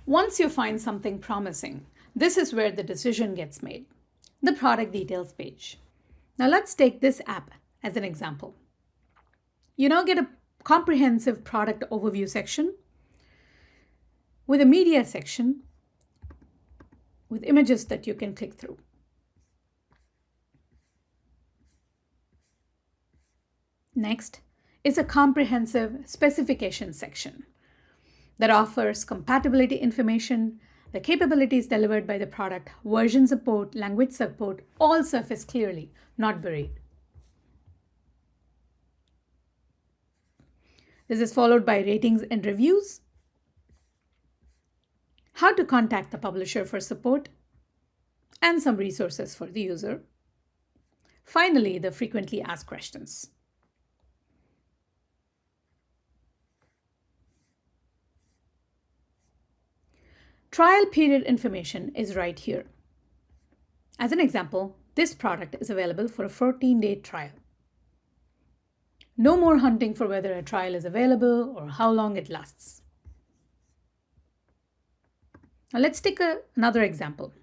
Once you find something promising, this is where the decision gets made, the product details page. Now let's take this app as an example. You now get a comprehensive product overview section with a media section with images that you can click through. Next is a comprehensive specification section that offers compatibility information, the capabilities delivered by the product, version support, language support, all surface clearly, not buried. This is followed by ratings and reviews, how to contact the publisher for support, and some resources for the user. Finally, the frequently asked questions. Trial period information is right here. As an example, this product is available for a 14-day trial. No more hunting for whether a trial is available or how long it lasts. Now let's take another example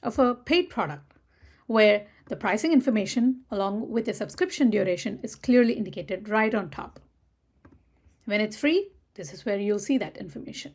of a paid product where the pricing information along with the subscription duration is clearly indicated right on top. When it's free, this is where you'll see that information.